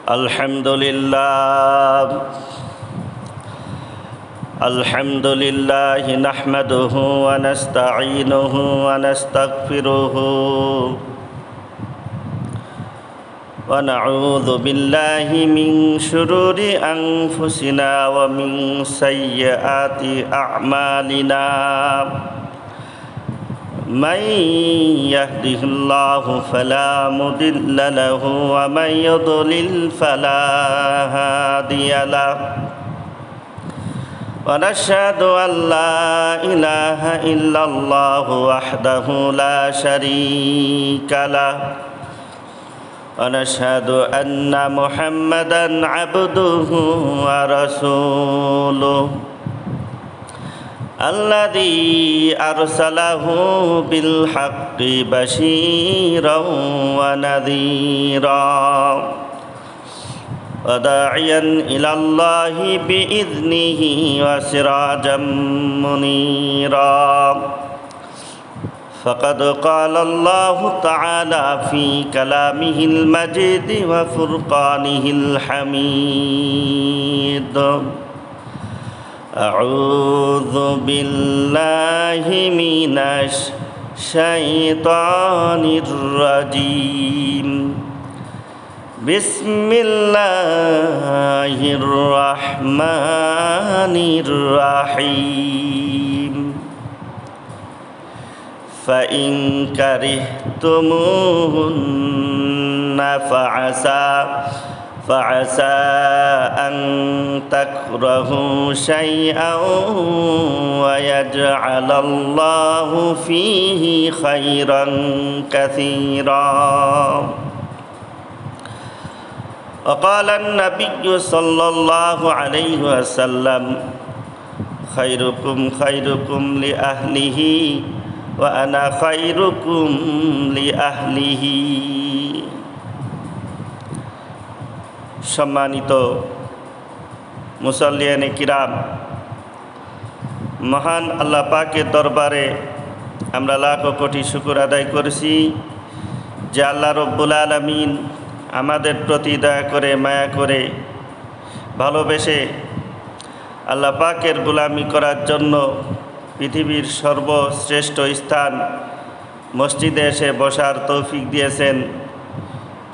আলহামদুলিল্লাহ নাহমাদুহু ওয়া নাস্তাঈনুহু ওয়া নাস্তাগফিরুহু ওয়া নাউযু বিল্লাহি মিন শুরুরি আনফুসিনা ওয়া মিন সাইয়্যাতি আ'মালিনা মান ইয়াহদিহিল্লাহু ফালা মুদিল্লা লাহু ওয়া মান ইউদ্লিল ফালা হাদিয়া লাহু ونشهد أن لا إله إلا الله وحده لا شريك له ونشهد أن محمدا عبده ورسوله الذي أرسله بالحق بشيرا ونذيرا وداعيا إلى الله بإذنه وسراجا منيرا فقد قال الله تعالى في كلامه المجيد وفرقانه الحميد أعوذ بالله من الشيطان الرجيم بسم الله الرحمن الرحيم فإن كرهتموهن فعسى أن تكرهوا شيئا ويجعل الله فيه خيرا كثيرا وقال النبي صلى الله عليه وسلم خيركم خيركم لأهله وأنا خيركم لأهله সম্মানিত মুসাল্লিয়ানে কিরাম, মহান আল্লাহ পাকের দরবারে আমরা লাখো কোটি শুকর আদায় করেছি যে আল্লাহ রব্বুল আলামিন আমাদের প্রতি দয়া করে, মায়া করে, ভালোবেসে আল্লাহ পাকের গোলামি করার জন্য পৃথিবীর সর্বশ্রেষ্ঠ স্থান মসজিদে এসে বসার তৌফিক দিয়েছেন।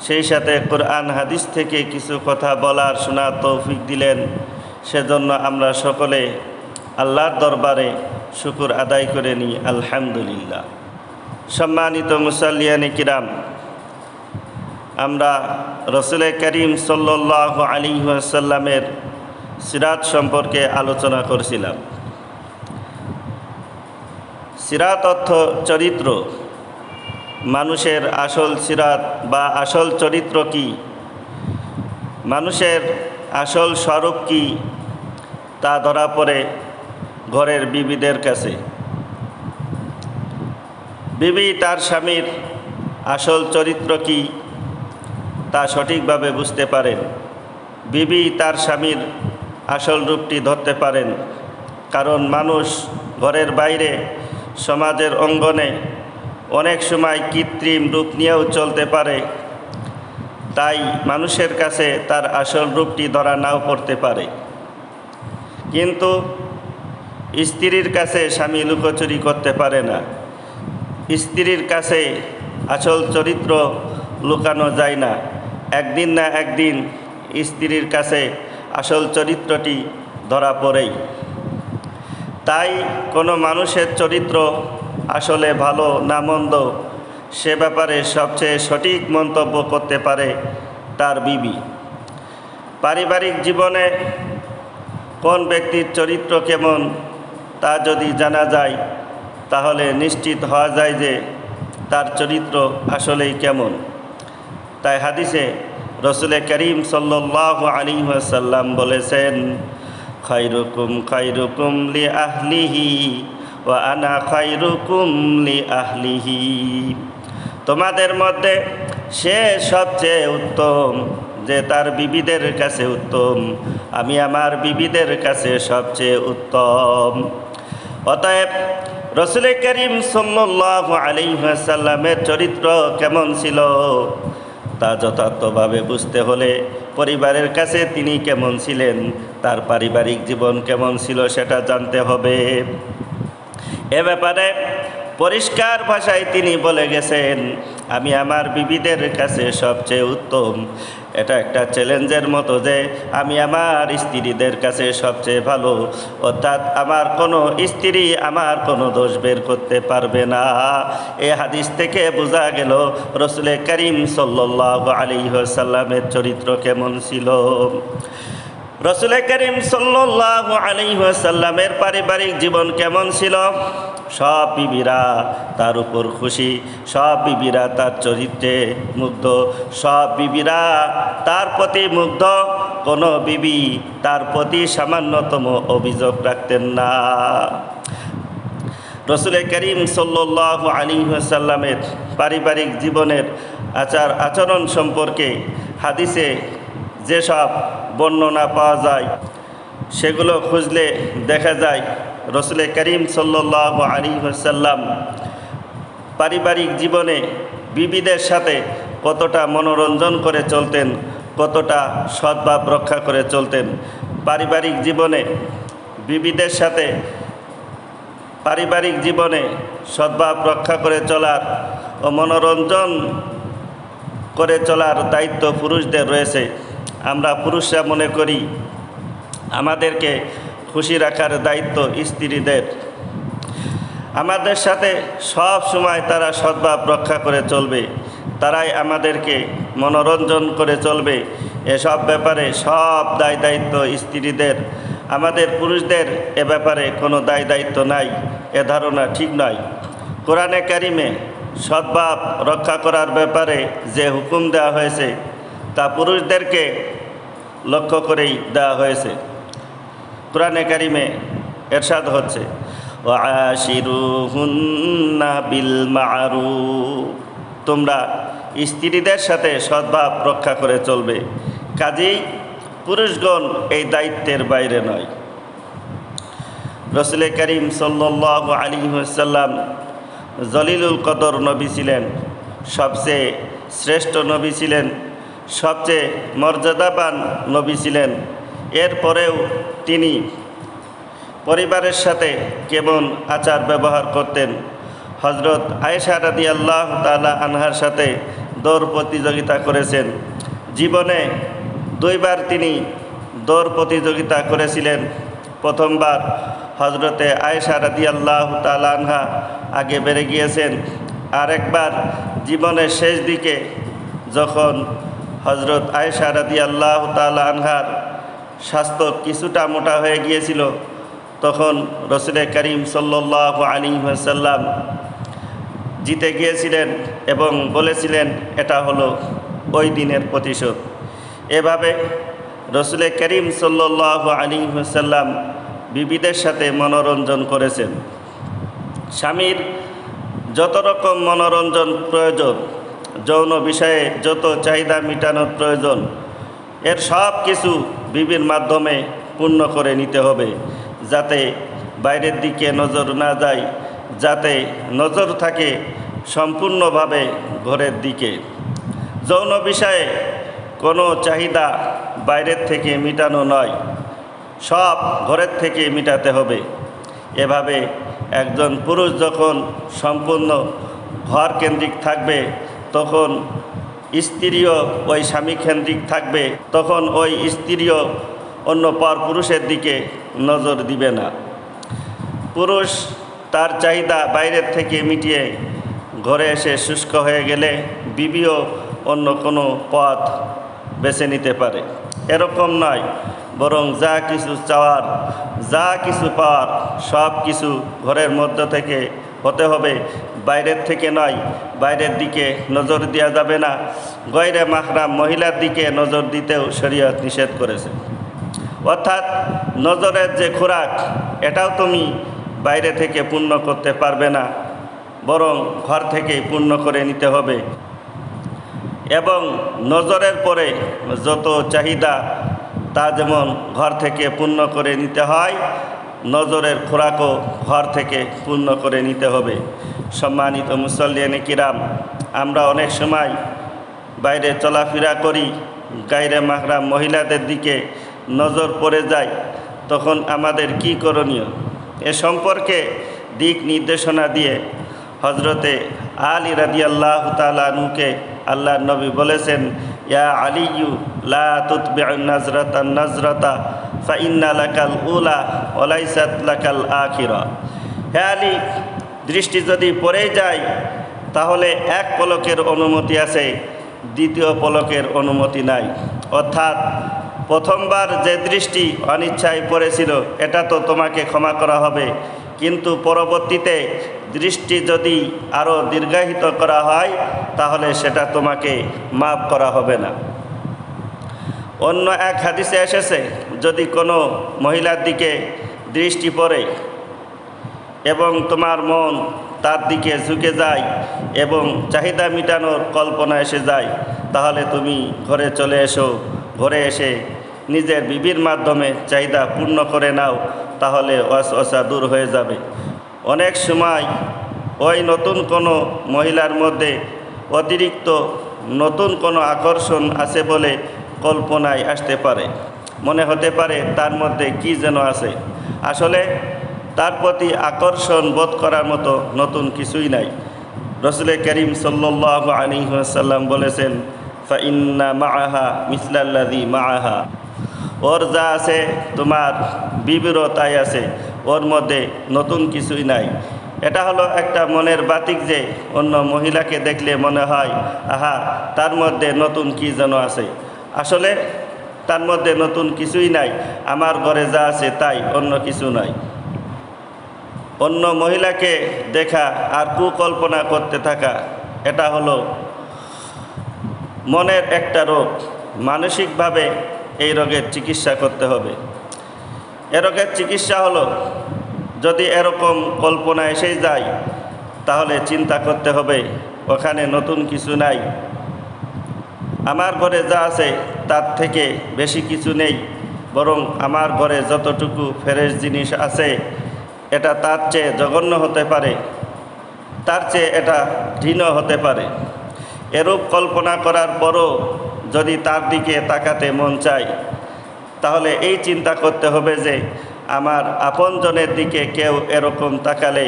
সেই সাথে কোরআন হাদিস থেকে কিছু কথা বলার, শোনার তৌফিক দিলেন। সেজন্য আমরা সকলে আল্লাহর দরবারে শুকর আদায় করে নিই, আলহামদুলিল্লাহ। সম্মানিত মুসাল্লিয়ানে কিরাম, আমরা রসুল করিম সাল্লাল্লাহু আলাইহি ওয়াসাল্লামের সিরাত সম্পর্কে আলোচনা করছিলাম। সিরাত অর্থ চরিত্র। মানুষের আসল সিরাত বা আসল চরিত্র কি, মানুষের আসল স্বরূপ কি, তা ধরা পড়ে ঘরের বিবিদের কাছে। বিবি তার স্বামীর আসল চরিত্র কি তা সঠিকভাবে বুঝতে পারেন। বিবি তার স্বামীর আসল রূপটি ধরতে পারেন, কারণ মানুষ ঘরের বাইরে সমাজের অঙ্গনে অনেক সময় কৃত্রিম রূপ নিয়েও চলতে পারে। তাই মানুষের কাছে তার আসল রূপটি ধরা নাও পড়তে পারে। কিন্তু স্ত্রীর কাছে স্বামী লুকোচুরি করতে পারে না। স্ত্রীর কাছে আসল চরিত্র লুকানো যায় না। একদিন না একদিন স্ত্রীর কাছে আসল চরিত্রটি ধরা পড়েই। তাই কোনো মানুষের চরিত্র আসলে ভালো না মন্দ, সে ব্যাপারে সবচেয়ে সঠিক মন্তব্য করতে পারে তার বিবি। পারিবারিক জীবনে কোন ব্যক্তির চরিত্র কেমন তা যদি জানা যায়, তাহলে নিশ্চিত হওয়া যায় যে তার চরিত্র আসলেই কেমন। তাই হাদিসে রসুল করিম সাল্লাল্লাহু আলাইহি ওয়াসাল্লাম বলেছেন, খায়রুকুম খায়রুকুম লি আহলিহি ওয়া আনা খায়রুকুম লি আহলিহি। তোমাদের মধ্যে সে সবচেয়ে উত্তম যে তার বিবিদের কাছে উত্তম, আমি আমার বিবিদের কাছে সবচেয়ে উত্তম। অতএব রসুল করিম সাল্লাল্লাহু আলাইহি ওয়াসাল্লামের চরিত্র কেমন ছিল তা যথার্থভাবে বুঝতে হলে পরিবারের কাছে তিনি কেমন ছিলেন, তার পারিবারিক জীবন কেমন ছিল সেটা জানতে হবে। এ ব্যাপারে পরিষ্কার ভাষায় তিনি বলে গেছেন, আমি আমার বিবিদের কাছে সবচেয়ে উত্তম। এটা একটা চ্যালেঞ্জের মতো যে আমি আমার স্ত্রীদের কাছে সবচেয়ে ভালো, অর্থাৎ আমার কোনো স্ত্রী আমার কোনো দোষ বের করতে পারবে না। এই হাদিস থেকে বোঝা গেল রাসূল করিম সাল্লাল্লাহু আলাইহি ওয়াসাল্লামের চরিত্র কেমন ছিল। রাসূল করিম সাল্লাল্লাহু আলাইহি ওয়াসাল্লামের পারিবারিক জীবন কেমন ছিল? সব বিবিরা তার উপর খুশি, সব বিবিরা তার চরিত্রে মুগ্ধ, সব বিবিরা তার প্রতি মুগ্ধ। কোনো বিবি তার প্রতি সামান্যতম অভিযোগ রাখতেন না। রাসূল করিম সাল্লাল্লাহু আলাইহি ওয়াসাল্লামের পারিবারিক জীবনের আচার আচরণ সম্পর্কে হাদিসে যেসব বর্ণনা পাওয়া যায় সেগুলো খুঁজলে দেখা যায় রাসূল করিম সাল্লাল্লাহু আলাইহি ওয়াসাল্লাম পারিবারিক জীবনে বিবিদের সাথে কতটা মনোরঞ্জন করে চলতেন, কতটা সদ্ভাব রক্ষা করে চলতেন। পারিবারিক জীবনে বিবিদের সাথে পারিবারিক জীবনে সদ্ভাব রক্ষা করে চলার ও মনোরঞ্জন করে চলার দায়িত্ব পুরুষদের রয়েছে। আমরা পুরুষরা মনে করি আমাদেরকে খুশি রাখার দায়িত্ব স্ত্রীদের। আমাদের সাথে সব সময় তারা সদ্ভাব রক্ষা করে চলবে, তারাই আমাদেরকে মনোরঞ্জন করে চলবে। এসব ব্যাপারে সব দায় দায়িত্ব স্ত্রীদের। আমাদের পুরুষদের এ ব্যাপারে কোনো দায় দায়িত্ব নাই, এ ধারণা ঠিক নয়। কোরআনে কারিমে সদ্ভাব রক্ষা করার ব্যাপারে যে হুকুম দেওয়া হয়েছে তা পুরুষদেরকে লক্ষ্য করেই দেওয়া হয়েছে। কোরআনে কারিমে এরশাদ হচ্ছে, ওয়াশিরুহুন্না বিল মা'রুফ, তোমরা স্ত্রীদের সাথে সদ্ভাব রক্ষা করে চলবে। কাজেই পুরুষগণ এই দায়িত্বের বাইরে নয়। রাসূল করিম সাল্লাল্লাহু আলাইহি ওয়াসাল্লাম জলিলুল কদর নবী ছিলেন, সবচেয়ে শ্রেষ্ঠ নবী ছিলেন, সবচেয়ে মর্যাদাবান নবী ছিলেন। এরপরেও তিনি পরিবারের সাথে কেমন আচার ব্যবহার করতেন। হযরত আয়েশা রাদিয়াল্লাহু তাআলা আনহার সাথে দৌড় প্রতিযোগিতা করেছেন। জীবনে দুইবার তিনি দৌড় প্রতিযোগিতা করেছিলেন। প্রথমবার হযরতে আয়েশা রাদিয়াল্লাহু তাআলা আনহা আগে বেড়ে গিয়েছেন। আরেকবার জীবনের শেষ দিকে যখন হযরত আয়েশা রাদিয়াল্লাহু তাআলা আনহার স্বাস্থ্য কিছুটা মোটা হয়ে গিয়েছিল, তখন রাসূল করিম সাল্লাল্লাহু আলাইহি ওয়াসাল্লাম জিতে গিয়েছিলেন এবং বলেছিলেন এটা হলো ওই দিনের প্রতিশোধ। এভাবে রাসূল করিম সাল্লাল্লাহু আলাইহি ওয়াসাল্লাম বিবিদের সাথে মনোরঞ্জন করেছেন। স্বামীর যত রকম মনোরঞ্জন প্রয়োজন, যৌন বিষয়ে যত চাহিদা মেটানোর প্রয়োজন, এর সব কিছু বিবির মাধ্যমে পূর্ণ করে নিতে হবে, যাতে বাইরের দিকে নজর না যায়, যাতে নজর থাকে সম্পূর্ণভাবে ঘরের দিকে। যৌন বিষয়ে কোনো চাহিদা বাইরের থেকে মেটানো নয়, সব ঘরের থেকে মেটাতে হবে। এভাবে একজন পুরুষ যখন সম্পূর্ণ ঘর কেন্দ্রিক থাকবে, তখন স্ত্রীও ওই স্বামী কেন্দ্রিক থাকবে, তখন ওই স্ত্রীও অন্য পর পুরুষের দিকে নজর দিবে না। পুরুষ তার চাহিদা বাইরের থেকে মিটিয়ে ঘরে এসে শুষ্ক হয়ে গেলে বিবিও অন্য কোনো পথ বেছে নিতে পারে। এরকম নয়, বরং যা কিছু চাওয়ার, যা কিছু পাওয়ার সব কিছু ঘরের মধ্য থেকে হতে হবে, বাইরের থেকে নয়। বাইরের দিকে নজর দেওয়া যাবে না। গয়রে মাহরাম মহিলার দিকে নজর দিতেও শরীয়ত নিষেধ করেছে। অর্থাৎ নজরের যে খোরাক, এটাও তুমি বাইরে থেকে পূর্ণ করতে পারবে না, বরং ঘর থেকেই পূর্ণ করে নিতে হবে। এবং নজরের পরে যত চাহিদা তা যেমন ঘর থেকে পূর্ণ করে নিতে হয়, নজরের খোরাকও ঘর থেকে পূর্ণ করে নিতে হবে। সম্মানিত মুসল্লিয়ানে কিরাম, আমরা অনেক সময় বাইরে চলাফেরা করি, গায়রে মাহরাম মহিলাদের দিকে নজর পড়ে যায়, তখন আমাদের কি করণীয়? এ সম্পর্কে দিক নির্দেশনা দিয়ে হজরতে আলী রাদিয়াল্লাহু তাআলা আনহুকে আল্লাহর নবী বলেছেন, ইয়া আলিয়ু লা তুতবি'ন নাজরাতান নাজরাতা ফা ইন্না লাকাল উলা ওয়া লাইসাত লাকাল আখিরা। হে আলী, দৃষ্টি যদি পড়ে যায় তাহলে এক পলকের অনুমতি আছে, দ্বিতীয় পলকের অনুমতি নাই। অর্থাৎ প্রথমবার যে দৃষ্টি অনিচ্ছায় পড়েছিল এটা তো তোমাকে ক্ষমা করা হবে, কিন্তু পরবর্তীতে দৃষ্টি যদি আরও দীর্ঘায়িত করা হয় তাহলে সেটা তোমাকে মাফ করা হবে না। অন্য এক হাদিসে এসেছে, যদি কোনো মহিলার দিকে দৃষ্টি পড়ে এবং তোমার মন তার দিকে ঝুঁকে যায় এবং চাহিদা মেটানোর কল্পনা এসে যায়, তাহলে তুমি ঘরে চলে এসো, ঘরে এসে নিজের বিবির মাধ্যমে চাহিদা পূর্ণ করে নাও, তাহলে ওয়াসওয়াসা দূর হয়ে যাবে। অনেক সময় ওই নতুন কোনো মহিলার মধ্যে অতিরিক্ত নতুন কোনো আকর্ষণ আছে বলে কল্পনায় আসতে পারে, মনে হতে পারে তার মধ্যে কি যেন আছে। আসলে তার প্রতি আকর্ষণ বোধ করার মতো নতুন কিছুই নাই। রাসূল করিম সাল্লাল্লাহু আলাইহি ওয়াসাল্লাম বলেছেন, ফাইন্না মাআহা মিসলাল্লাযী মাআহা, ওর যা আছে তোমার বিবিরও তাই আছে, ওর মধ্যে নতুন কিছুই নাই। এটা হলো একটা মনের বাতিক যে অন্য মহিলাকে দেখলে মনে হয় আহা তার মধ্যে নতুন কি যেন আছে। আসলে তার মধ্যে নতুন কিছুই নাই, আমার ঘরে যা আছে তাই, অন্য কিছু নাই। অন্য মহিলাকে দেখা আর কুকল্পনা করতে থাকা, এটা হলো মনের একটা রোগ। মানসিকভাবে এই রোগের চিকিৎসা করতে হবে। এ রোগের চিকিৎসা হলো, যদি এরকম কল্পনা এসে যায় তাহলে চিন্তা করতে হবে ওখানে নতুন কিছু নাই, আমার ঘরে যা আছে তার থেকে বেশি কিছু নেই, বরং আমার ঘরে যতটুকু ফ্রেশ জিনিস আছে এটা তার চেয়ে জঘন্য হতে পারে, তার চেয়ে এটা ঘৃণ হতে পারে। এরূপ কল্পনা করার পরও যদি তার দিকে তাকাতে মন চায়, তাহলে এই চিন্তা করতে হবে যে আমার আপনজনের দিকে কেউ এরকম তাকালে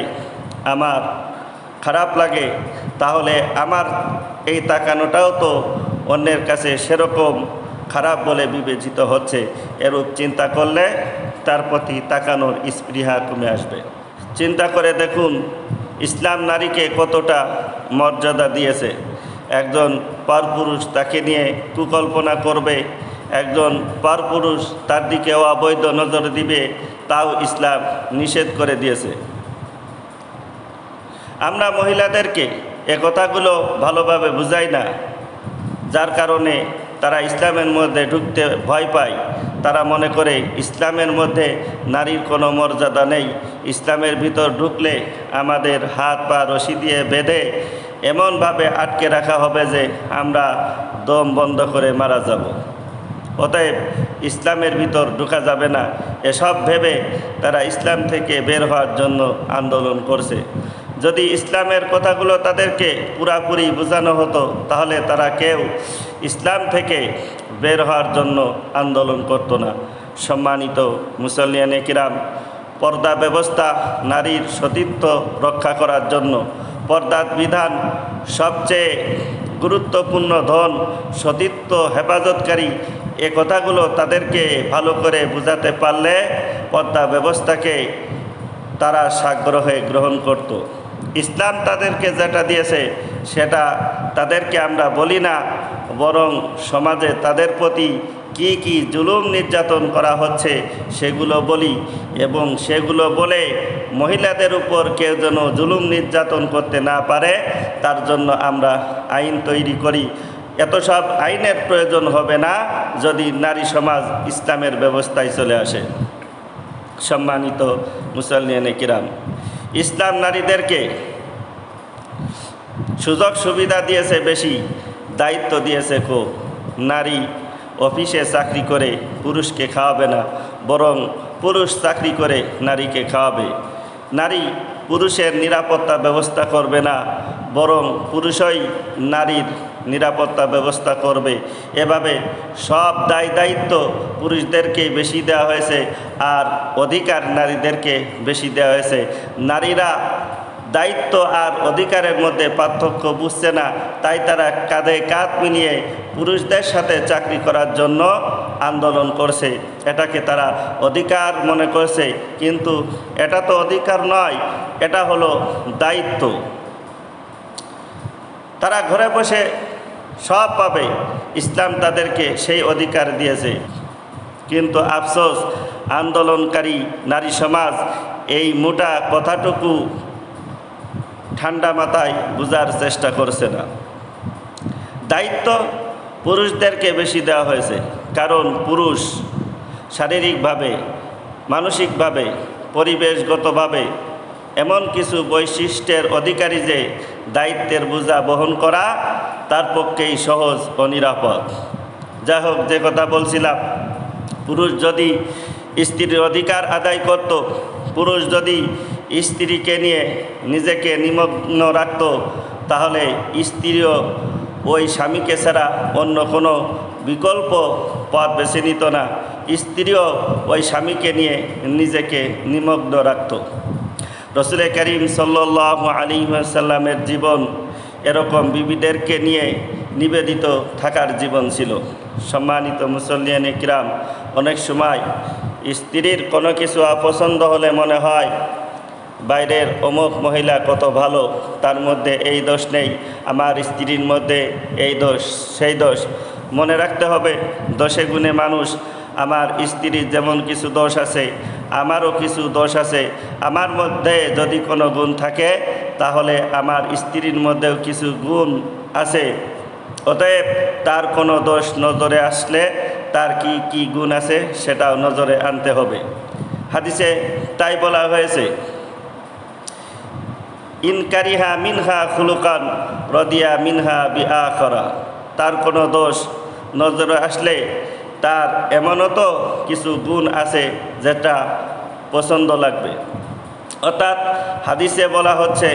আমার খারাপ লাগে, তাহলে আমার এই তাকানোটাও তো অন্যের কাছে সেরকম খারাপ বলে বিবেচিত হচ্ছে। এরূপ চিন্তা করলে তার প্রতি তাকানোর স্পৃহা কমে আসবে। চিন্তা করে দেখুন ইসলাম নারীকে কতটা মর্যাদা দিয়েছে। একজন পরপুরুষ তাকে নিয়ে কুকল্পনা করবে, একজন পরপুরুষ তার দিকে অবৈধ নজর দিবে, তাও ইসলাম নিষেধ করে দিয়েছে। আমরা মহিলাদেরকে এ কথাগুলো ভালোভাবে বুঝাই না, যার কারণে তারা ইসলামের মধ্যে ঢুকতে ভয় পায়। তারা মনে করে ইসলামের মধ্যে নারীর কোনো মর্যাদা নেই, ইসলামের ভিতর ঢুকলে আমাদের হাত পা রশি দিয়ে বেঁধে এমনভাবে আটকে রাখা হবে যে আমরা দম বন্ধ করে মারা যাব। অতএব ইসলামের ভিতর ঢোকা যাবে না, এসব ভেবে তারা ইসলাম থেকে বের হওয়ার জন্য আন্দোলন করছে। যদি ইসলামের কথাগুলো তাদেরকে পুরাপুরি বোঝানো হতো তাহলে তারা কেউ ইসলাম থেকে বের হওয়ার জন্য আন্দোলন করত না। সম্মানিত মুসল্লিয়ানে কিরাম, পর্দা ব্যবস্থা নারীর সতীত্ব রক্ষা করার জন্য, পর্দার বিধান সবচেয়ে গুরুত্বপূর্ণ ধন, সতীত্ব হেফাজতকারী, এ কথাগুলো তাদেরকে ভালো করে বোঝাতে পারলে পর্দা ব্যবস্থাকে তারা সাগ্রহে গ্রহণ করত। ইসলাম তাদেরকে যেটা দিয়েছে সেটা তাদেরকে আমরা বলি না, বরং সমাজে তাদের প্রতি কি কি জুলুম নির্যাতন করা হচ্ছে সেগুলো বলি, এবং সেগুলো বলে মহিলাদের উপর কেউ যেন জুলুম নির্যাতন করতে না পারে তার জন্য আমরা আইন তৈরি করি। এত সব আইনের প্রয়োজন হবে না যদি নারী সমাজ ইসলামের ব্যবস্থায় চলে আসে। সম্মানিত মুসল্লিয়ানে কিরাম, ইসলাম নারীদেরকে সুযোগ সুবিধা দিয়েছে বেশি, দায়িত্ব দিয়েছে খুব। নারী অফিসে চাকরি করে পুরুষকে খাওয়াবে না, বরং পুরুষ চাকরি করে নারীকে খাওয়াবে। নারী পুরুষের নিরাপত্তা ব্যবস্থা করবে না, বরং পুরুষই নারীর নিরাপত্তা ব্যবস্থা করবে। এভাবে সব দায়িত্ব পুরুষদেরকে বেশি দেওয়া হয়েছে আর অধিকার নারীদেরকে বেশি দেওয়া হয়েছে। নারীরা দায়িত্ব আর অধিকারের মধ্যে পার্থক্য বুঝছে না, তাই তারা কাঁধে কাঁধ মিলিয়ে পুরুষদের সাথে চাকরি করার জন্য আন্দোলন করছে। এটাকে তারা অধিকার মনে করছে, কিন্তু এটা তো অধিকার নয়, এটা হলো দায়িত্ব। তারা ঘরে বসে সব পাবে, ইসলাম তাদেরকে সেই অধিকার দিয়েছে। কিন্তু আফসোস, আন্দোলনকারী নারী সমাজ এই মোটা কথাটুকু ঠান্ডা মাথায় বোঝার চেষ্টা করছে না। দায়িত্ব পুরুষদেরকে বেশি দেওয়া হয়েছে, কারণ পুরুষ শারীরিকভাবে, মানসিকভাবে, পরিবেশগতভাবে এমন কিছু বৈশিষ্ট্যের অধিকারী যে দায়িত্বের বোঝা বহন করা তার পক্ষেই সহজ ও নিরাপদ। যাই হোক, যে কথা বলছিলাম, পুরুষ যদি স্ত্রীর অধিকার আদায় করত, পুরুষ যদি স্ত্রীকে নিয়ে নিজেকে নিমগ্ন রাখত, তাহলে স্ত্রীও ওই স্বামীকে ছাড়া অন্য কোনো বিকল্প পথ বেছে নিত না। স্ত্রীও ওই স্বামীকে নিয়ে নিজেকে নিমগ্ন রাখত। রসুল করিম সাল্লাল্লাহু আলাইহি ওয়াসাল্লামের জীবন এরকম বিবিদেরকে নিয়ে নিবেদিত থাকার জীবন ছিল। সম্মানিত মুসল্লিয়ানে কিরাম, অনেক সময় স্ত্রীর কোনো কিছু অপছন্দ হলে মনে হয় বাইরের অমুক মহিলা কত ভালো, তার মধ্যে এই দোষ নেই, আমার স্ত্রীর মধ্যে এই দোষ সেই দোষ। মনে রাখতে হবে, দোষে গুণে মানুষ। আমার স্ত্রীর যেমন কিছু দোষ আছে, আমারও কিছু দোষ আছে। আমার মধ্যে যদি কোনো গুণ থাকে, তাহলে আমার স্ত্রীর মধ্যেও কিছু গুণ আছে। অতএব তার কোনো দোষ নজরে আসলে তার কি কি গুণ আছে সেটাও নজরে আনতে হবে। হাদিসে তাই বলা হয়েছে, ইনকারিহা মিনহা খুলুকান রদিয়া মিনহা বিআখরা। তার কোনো দোষ নজরে আসলে তার এমনও তো কিছু গুণ আছে যেটা পছন্দ লাগবে। অর্থাৎ হাদিসে বলা হচ্ছে,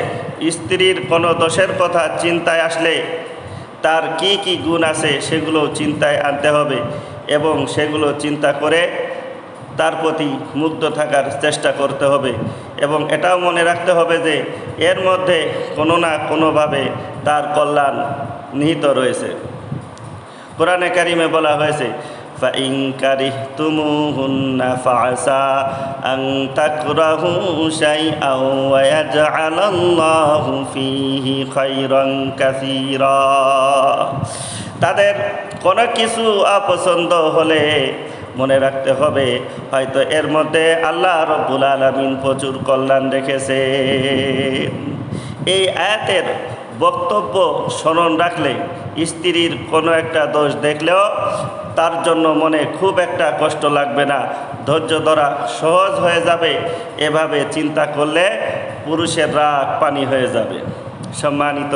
স্ত্রীর কোনো দোষের কথা চিন্তায় আসলে তার কি কি গুণ আছে সেগুলো চিন্তায় আনতে হবে এবং সেগুলো চিন্তা করে তার প্রতি মুগ্ধ থাকার চেষ্টা করতে হবে। এবং এটাও মনে রাখতে হবে যে এর মধ্যে কোনো না কোনোভাবে তার কল্যাণ নিহিত রয়েছে। কোরআনে কারিমে বলা হয়েছে, فَإِنْ كَرِهْتُمُوهُنَّ فَعَسَىٰ أَنْ تَكْرَهُوا شَيْئًا وَيَجْعَلَ اللَّهُ فِيهِ خَيْرًا كَثِيرًا। তাদের কোনো কিছু অপছন্দ হলে মনে রাখতে হবে, হয়তো এর মধ্যে আল্লাহ রব্বুল আলামিন প্রচুর কল্যাণ রেখেছে। এই আয়াতের বক্তব্য স্মরণ রাখলে স্ত্রীর কোনো একটা দোষ দেখলেও তার জন্য মনে খুব একটা কষ্ট লাগবে না, ধৈর্য ধরা সহজ হয়ে যাবে। এভাবে চিন্তা করলে পুরুষের রাগ পানি হয়ে যাবে। সম্মানিত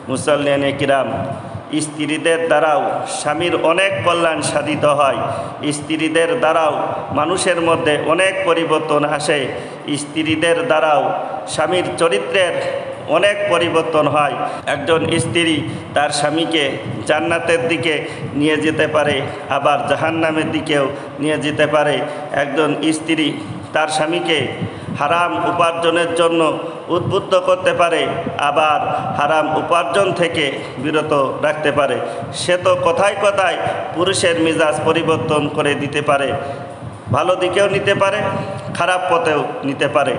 মুসল্লিয়ানে কিরাম, স্ত্রীদের দ্বারাও স্বামীর অনেক কল্যাণ সাধিত হয়। স্ত্রীদের দ্বারাও মানুষের মধ্যে অনেক পরিবর্তন আসে। স্ত্রীদের দ্বারাও স্বামীর চরিত্রের অনেক পরিবর্তন হয়। একজন স্ত্রী তার স্বামীকে জান্নাতের দিকে নিয়ে যেতে পারে, আবার জাহান্নামের দিকেও নিয়ে যেতে পারে। একজন স্ত্রী তার স্বামীকে হারাম উপার্জনের জন্য উদ্বুদ্ধ করতে পারে, আবার হারাম উপার্জন থেকে বিরত রাখতে পারে। সে তো কথায় কথায় পুরুষের মেজাজ পরিবর্তন করে দিতে পারে, ভালো দিকেও নিতে পারে, খারাপ পথেও নিতে পারে।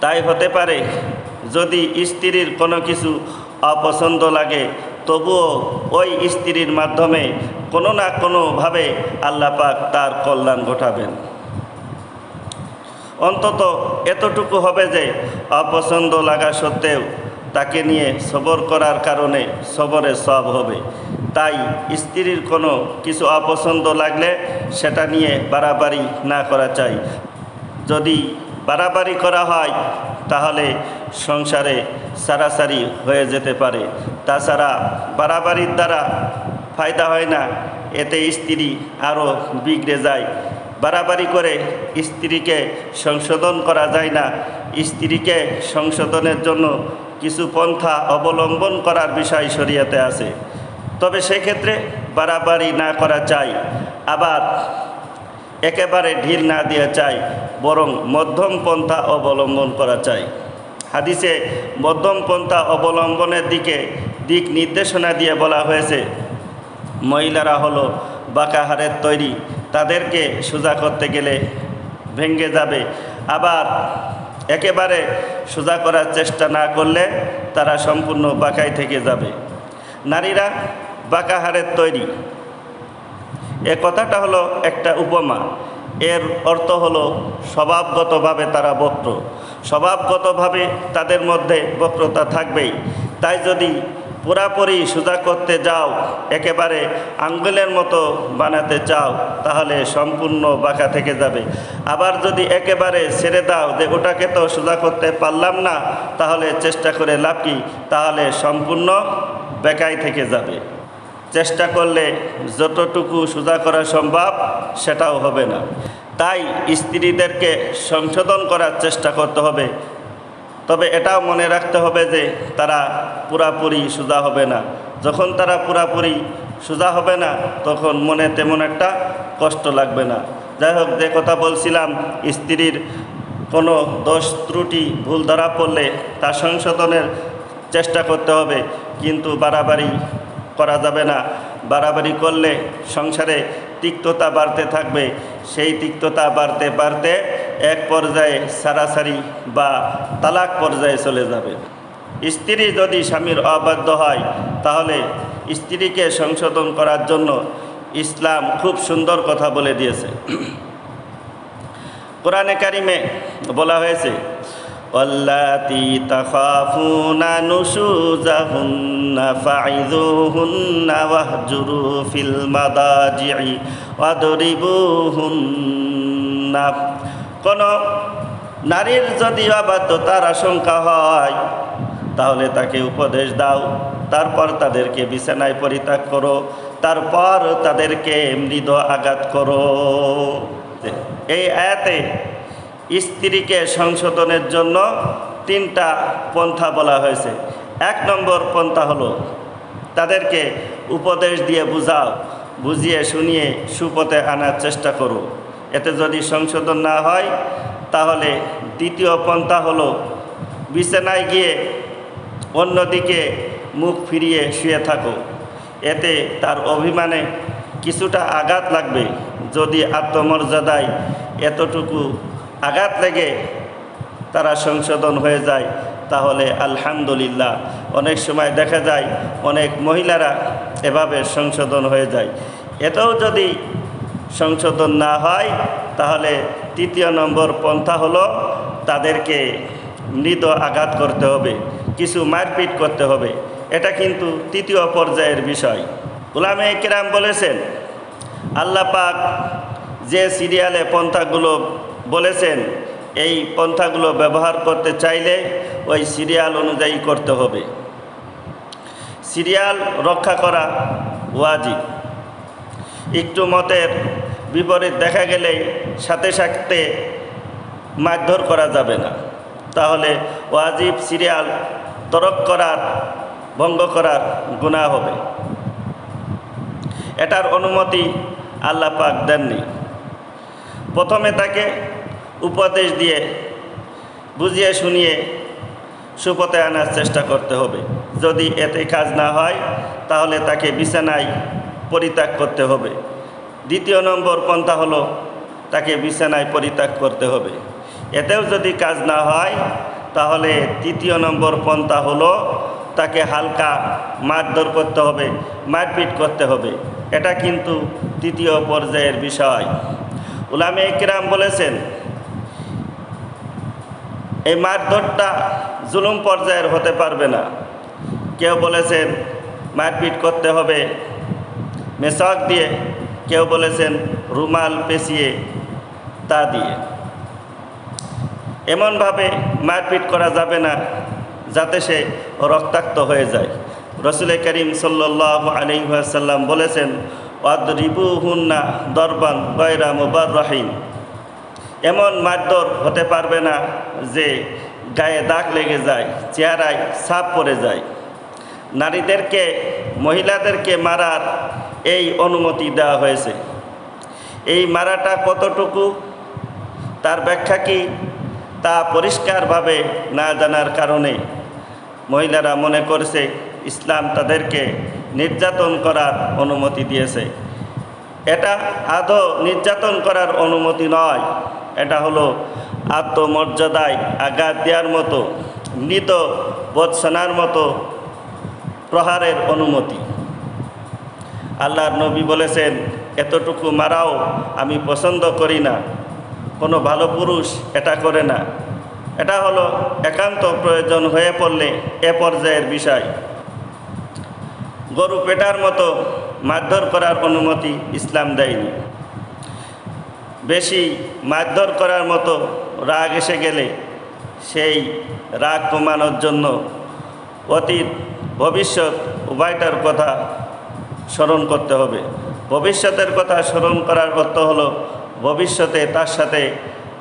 তাই হতে পারে যদি স্ত্রীর কোনো কিছু অপছন্দ লাগে, তবুও ওই স্ত্রীর মাধ্যমে কোনো না কোনোভাবে আল্লাহ পাক তার কল্যাণ ঘটাবেন। অন্তত এতটুকু হবে যে অপছন্দ লাগা সত্ত্বেও তাকে নিয়ে সবর করার কারণে সবরের সব হবে। তাই স্ত্রীর কোনো কিছু অপছন্দ লাগলে সেটা নিয়ে বাড়াবাড়ি না করা চাই। যদি বাড়াবাড়ি করা হয় তাহলে সংসারে সারাসারি হয়ে যেতে পারে। তাছাড়া বাড়াবাড়ির দ্বারা ফায়দা হয় না, এতে স্ত্রী আরও বিগড়ে যায়। বাড়াবাড়ি করে স্ত্রীকে সংশোধন করা যায় না। স্ত্রীকে সংশোধনের জন্য কিছু পন্থা অবলম্বন করার বিষয় শরীয়তে আছে। তবে সেক্ষেত্রে বাড়াবাড়ি না করা চাই, আবার একেবারে ঢিল না দেওয়া চাই, বরং মধ্যম পন্থা অবলম্বন করা চাই। হাদিসে মধ্যম পন্থা অবলম্বনের দিক নির্দেশনা দিয়ে বলা হয়েছে, মহিলারা হলো বাঁকা হাড়ের তৈরি, তাদেরকে সোজা করতে গেলে ভেঙে যাবে, আবার একেবারে সোজা করার চেষ্টা না করলে তারা সম্পূর্ণ বাঁকাই থেকে যাবে। নারীরা বাঁকা হাড়ের তৈরি, এ কথাটা হলো একটা উপমা। এর অর্থ হলো স্বভাবগতভাবে তারা বক্র, স্বভাবগতভাবে তাদের মধ্যে বক্রতা থাকবেই। তাই যদি পুরাপুরি সোজা করতে যাও, একেবারে আঙ্গুলের মতো বানাতে চাও, তাহলে সম্পূর্ণ বাঁকা থেকে যাবে। আবার যদি একেবারে ছেড়ে দাও যে ওটাকে তো সোজা করতে পারলাম না, তাহলে চেষ্টা করে লাভ কি, তাহলে সম্পূর্ণ বেকাই থেকে যাবে। চেষ্টা করলে যতটুকু সোজা করা সম্ভব সেটাও হবে না। তাই স্ত্রীদেরকে সংশোধন করার চেষ্টা করতে হবে, তবে এটাও মনে রাখতে হবে যে তারা পুরাপুরি সোজা হবে না। যখন তারা পুরাপুরি সোজা হবে না, তখন মনে তেমন একটা কষ্ট লাগবে না। যাই হোক, যে কথা বলছিলাম, স্ত্রীর কোনো দোষ ত্রুটি ভুল ধরা পড়লে তা সংশোধনের চেষ্টা করতে হবে, কিন্তু বাড়াবাড়ি করা যাবে না। বাড়াবাড়ি করলে সংসারে তিক্ততা বাড়তে থাকবে, সেই তিক্ততা বাড়তে বাড়তে এক পর্যায়ে সারাসারি বা তালাক পর্যায়ে চলে যাবে। স্ত্রী যদি স্বামীর অবাধ্য হয়, তাহলে স্ত্রীকে সংশোধন করার জন্য ইসলাম খুব সুন্দর কথা বলে দিয়েছে। কোরআনে কারিমে বলা হয়েছে, ওয়াল্লাতী তাখাফুনা নুশুজাহুন্না ফাইযুহুন্না ওয়াহজুরু ফিল মাদাজি'i ওয়াদরিবুহুন্না। কোন নারীর যদি অবাধ্যতার আশঙ্কা হয়, তাহলে তাকে উপদেশ দাও, তারপর তাদেরকে বিছানায় পরিত্যাগ করো, তারপর তাদেরকে মৃদু আঘাত করো। এই আয়াতে স্ত্রীকে সংশোধনের জন্য 3টা পন্থা বলা হয়েছে। 1 নম্বর পন্থা হলো তাদেরকে উপদেশ দিয়ে বুঝাও, বুঝিয়ে শুনিয়ে সুপথে আনার চেষ্টা করো। এতে যদি সংশোধন না হয়, তাহলে 2য় পন্থা হলো বিছানায় গিয়ে অন্যদিকে মুখ ফিরিয়ে শুয়ে থাকো। এতে তার অভিমানে কিছুটা আঘাত লাগবে। যদি আত্মমর্যাদায় এতটুকু আঘাত লেগে তারা সংশোধন হয়ে যায়, তাহলে আলহামদুলিল্লাহ। অনেক সময় দেখা যায় অনেক মহিলারা এভাবে সংশোধন হয়ে যায়। এতেও যদি সংশোধন না হয়, তাহলে 3য় নম্বর পন্থা হলো তাদেরকে মৃদু আঘাত করতে হবে, কিছু মারপিট করতে হবে। এটা কিন্তু 3য় পর্যায়ের বিষয়। উলামায়ে কেরাম বলেছেন, আল্লাহ পাক যে সিরিয়ালে পন্থাগুলো বলেছেন, এই পন্থাগুলো ব্যবহার করতে চাইলে ওই সিরিয়াল অনুযায়ী করতে হবে। সিরিয়াল রক্ষা করা ওয়াজিব। একটু মতের বিপরীত দেখা গেলেই সাথে সাথে মারধর করা যাবে না, তাহলে ওয়াজিব সিরিয়াল তরক করার, ভঙ্গ করার গুনাহ হবে। এটার অনুমতি আল্লাহ পাক দেননি। প্রথমে তাকে উপদেশ দিয়ে বুঝিয়ে শুনিয়ে সুপথে আনার চেষ্টা করতে হবে। যদি এতে কাজ না হয়, তাহলে তাকে বিছানায় পরিত্যাগ করতে হবে। 2য় নম্বর পন্থা হলো তাকে বিছানায় পরিত্যাগ করতে হবে। এতেও যদি কাজ না হয়, তাহলে 3য় নম্বর পন্থা হলো তাকে হালকা মারধর করতে হবে, মারপিট করতে হবে। এটা কিন্তু 3য় পর্যায়ের বিষয়। উলামায়ে কেরাম বলেছেন, এই মারধরটা জুলুম পর্যায়ের হতে পারবে না। কেউ বলেছেন মারপিট করতে হবে মেশক দিয়ে, কেউ বলেছেন রুমাল পেঁচিয়ে তা দিয়ে। এমনভাবে মারপিট করা যাবে না যাতে সে রক্তাক্ত হয়ে যায়। রাসূল করিম সাল্লাল্লাহু আলাইহি ওয়াসাল্লাম বলেছেন, ওয়াদরিবুহুন্না দরবান গায়রা মুবাররাহিন। এমন মারধর হতে পারবে না যে গায়ে দাগ লেগে যায়, চেহারায় ছাপ পড়ে যায়। নারীদেরকে মহিলাদেরকে মারার এই অনুমতি দেওয়া হয়েছে। এই মারাটা কতটুকু, তার ব্যাখ্যা কি, তা পরিষ্কারভাবে না জানার কারণে মহিলারা মনে করছে ইসলাম তাদেরকে নির্যাতন করার অনুমতি দিয়েছে। এটা আদৌ নির্যাতন করার অনুমতি নয়, এটা হলো আত্মমর্যাদায় আঘাত দেওয়ার মতো, মৃত বৎসনার মতো প্রহারের অনুমতি। আল্লাহর নবী বলেছেন, এতটুকু মারাও আমি পছন্দ করি না, কোনো ভালো পুরুষ এটা করে না। এটা হলো একান্ত প্রয়োজন হয়ে পড়লে এ পর্যায়ের বিষয়। গরু পেটার মতো মারধর করার অনুমতি ইসলাম দেয়নি। বেশি মারধর করার মতো রাগ এসে গেলে সেই রাগ কমানোর জন্য অতীত ভবিষ্যৎ উভয়টার কথা স্মরণ করতে হবে। ভবিষ্যতের কথা স্মরণ করার অর্থ হলো ভবিষ্যতে তার সাথে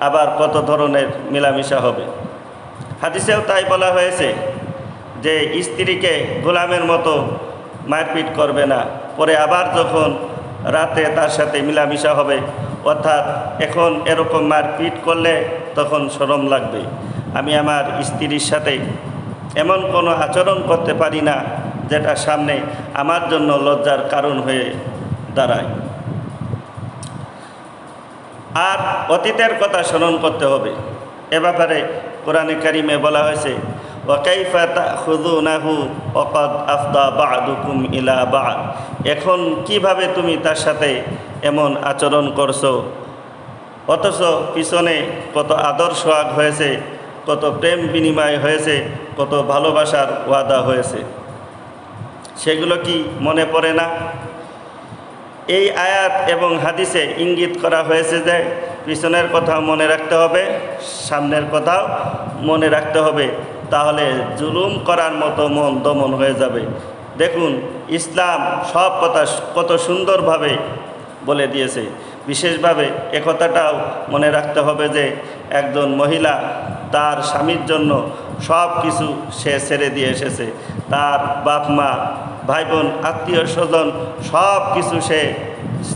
আবার কত ধরনের মেলামেশা হবে। হাদিসেও তাই বলা হয়েছে যে স্ত্রীকে গোলামের মতো মারপিট করবে না, পরে আবার যখন রাতে তার সাথে মেলামেশা হবে, অর্থাৎ এখন এরকম মারপিট করলে তখন শরম লাগবে। আমি আমার স্ত্রীর সাথে এমন কোনো আচরণ করতে পারি না যেটা সামনে আমার জন্য লজ্জার কারণ হয়ে দাঁড়ায়। আর অতীতের কথা স্মরণ করতে হবে। এ ব্যাপারে কোরআনে কারিমে বলা হয়েছে, ওয়াকাইফা তাখুযুনাহু ওয়াকাদ আফদা বা'দুকুম ইলা বা'দ। এখন কিভাবে তুমি তার সাথে এমন আচরণ করছো, অথচ পিছনে কত আদর সোহাগ হয়েছে, কত প্রেম বিনিময় হয়েছে, কত ভালোবাসার ওয়াদা হয়েছে, সেগুলো কি মনে পড়ে না? এই আয়াত এবং হাদিসে ইঙ্গিত করা হয়েছে যে পিছনের কথাও মনে রাখতে হবে, সামনের কথাও মনে রাখতে হবে, তাহলে জুলুম করার মতো মন দমন হয়ে যাবে। দেখুন, ইসলাম সব কথা কত সুন্দরভাবে বলে দিয়েছে। বিশেষভাবে একথাটাও মনে রাখতে হবে যে একজন মহিলা তার স্বামীর জন্য সব কিছু সে ছেড়ে দিয়ে এসেছে। তার বাপ মা, ভাই বোন, আত্মীয় স্বজন সব কিছু সে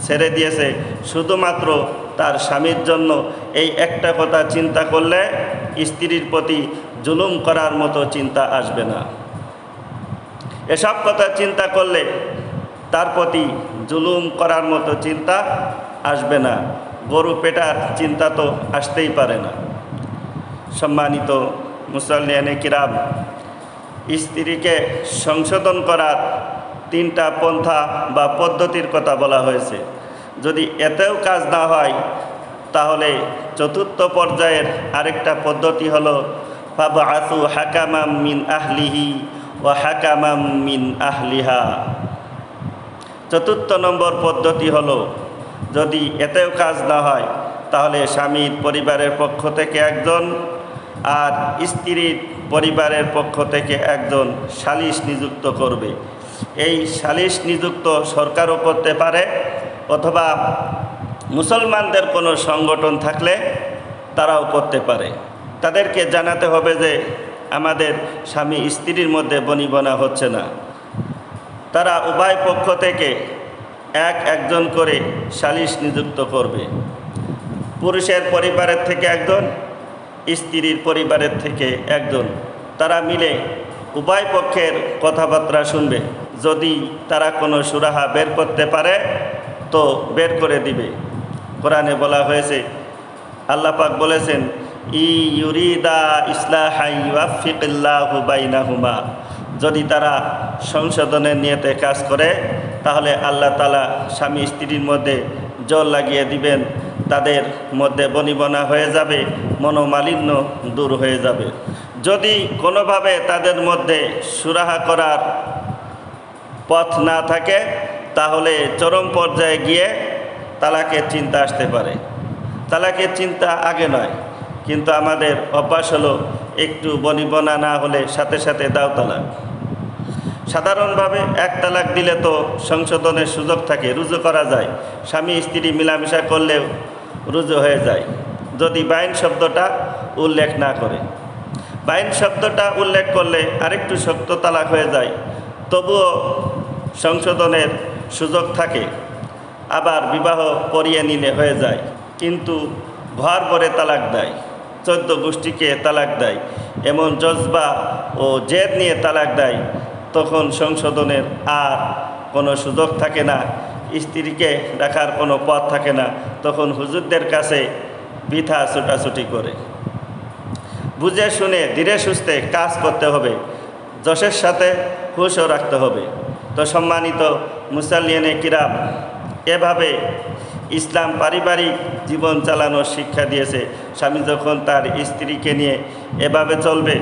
ছেড়ে দিয়েছে শুধুমাত্র তার স্বামীর জন্য। এই একটা কথা চিন্তা করলে স্ত্রীর প্রতি জুলুম করার মতো চিন্তা আসবে না। এসব কথা চিন্তা করলে তার প্রতি জুলুম করার মতো চিন্তা আসবে না। গরু পেটার চিন্তা তো আসতেই পারে না। সম্মানিত মুসল্লিয়ানে কিরাম, স্ত্রীকে সংশোধন করার 3টা পন্থা বা পদ্ধতির কথা বলা হয়েছে। যদি এতেও কাজ না হয়, তাহলে 4র্থ পর্যায়ের আরেকটা পদ্ধতি হলো ফাবআসু হাকামাম মিন আহলিহি ওয়া হাকামাম মিন আহলিহা। 4র্থ নম্বর পদ্ধতি হলো, যদি এতেও কাজ না হয়, তাহলে স্বামীর পরিবারের পক্ষ থেকে একজন আর স্ত্রীর পরিবারের পক্ষ থেকে একজন সালিশ নিযুক্ত করবে। এই সালিশ নিযুক্ত সরকারও করতে পারে, অথবা মুসলমানদের কোনো সংগঠন থাকলে তারাও করতে পারে। তাদেরকে জানাতে হবে যে আমাদের স্বামী স্ত্রীর মধ্যে বনিবনা হচ্ছে না। তারা উভয় পক্ষ থেকে একজন করে সালিশ নিযুক্ত করবে। পুরুষের পরিবারের থেকে একজন, স্ত্রীর পরিবারের থেকে একজন। তারা মিলে উভয় পক্ষের কথাবার্তা শুনবে। যদি তারা কোনো সুরাহা বের করতে পারে তো বের করে দিবে। কোরআনে বলা হয়েছে, আল্লাহ পাক বলেছেন, ইউরিদা ইসলাহাই ওয়াফিকিল্লাহু বাইনাহুমা। যদি তারা সংশোধনের নিয়তে কাজ করে, তাহলে আল্লাহ তাআলা স্বামী স্ত্রীর মধ্যে জোর লাগিয়ে দিবেন, তাদের মধ্যে বনিবনা হয়ে যাবে, মনোমালিন্য দূর হয়ে যাবে। যদি কোনোভাবে তাদের মধ্যে সুরাহা করার পথ না থাকে, তাহলে চরম পর্যায়ে গিয়ে তালাকের চিন্তা আসতে পারে। তালাকের চিন্তা আগে নয়, কিন্তু আমাদের অভ্যাস হলো একটু বনিবনা না হলে সাথে সাথে দাও তালাক। সাধারণভাবে 1 তালাক দিলে তো সংশোধনের সুযোগ থাকে, রুজু করা যায়। স্বামী স্ত্রী মিলামেশা করলেও রুজু হয়ে যায়, যদি বাইন শব্দটা উল্লেখ না করে। বাইন শব্দটা উল্লেখ করলে আরেকটু শক্ত তালাক হয়ে যায়। তবুও সংশোধনের সুযোগ থাকে, আবার বিবাহ করিয়ে নিলে হয়ে যায়। কিন্তু ঘর ভরে তালাক দেয়, 14 গোষ্ঠীকে তালাক দেয়, এমন জজবা ও জেদ নিয়ে তালাক দেয়, তখন সংশোধনের আর কোনো সুযোগ থাকে না, স্ত্রীকে রাখার কোনো পথ থাকে না। তখন হুজুরদের কাছে বৃথা ছুটাছুটি করে। বুঝে শুনে ধীরে সুস্থে কাজ করতে হবে, যশের সাথে হুঁশও রাখতে হবে। তো সম্মানিত মুসাল্লিয়ানে কিরাম, এভাবে ইসলাম পারিবারিক জীবন চালানোর শিক্ষা দিয়েছে। স্বামী যখন তার স্ত্রীকে নিয়ে এভাবে চলবে,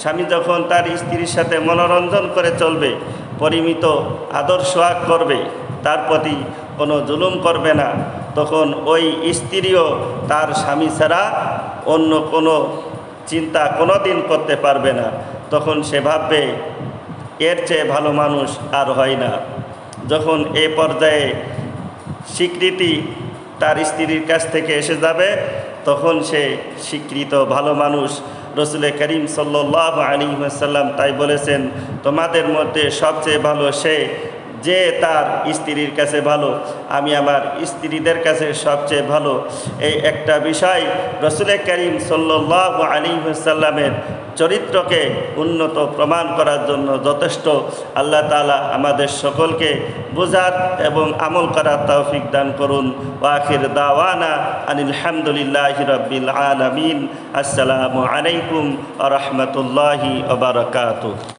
স্বামী যখন তার স্ত্রীর সাথে মনোরঞ্জন করে চলবে, পরিমিত আদর সোহাগ করবে, তার প্রতি কোনো জুলুম করবে না, তখন ওই স্ত্রীও তার স্বামী ছাড়া অন্য কোনো চিন্তা কোনো দিন করতে পারবে না। তখন সে ভাববে এর চেয়ে ভালো মানুষ আর হয় না। যখন এ পর্যায়ে স্বীকৃতি তার স্ত্রীর কাছ থেকে এসে যাবে, তখন সে স্বীকৃত ভালো মানুষ। রসুল করিম সাল্লাল্লাহু আলাইহি ওয়াসাল্লাম তাই বলেছেন, তোমাদের মধ্যে সবচেয়ে ভালো সে যে তার স্ত্রীর কাছে ভালো। আমি আমার স্ত্রীদের কাছে সবচেয়ে ভালো। এই একটা বিষয় রসুল করিম সাল্লাল্লাহু আলাইহি ওয়াসাল্লামের চরিত্রকে উন্নত প্রমাণ করার জন্য যথেষ্ট। আল্লাহ তাআলা আমাদের সকলকে বোঝার এবং আমল করার তৌফিক দান করুন। ওয়া আখির দাওয়ানা আনিল হামদুলিল্লাহি রাব্বিল আলামিন। আসসালামু আলাইকুম ওয়া রাহমাতুল্লাহি ওয়া বারাকাতুহু।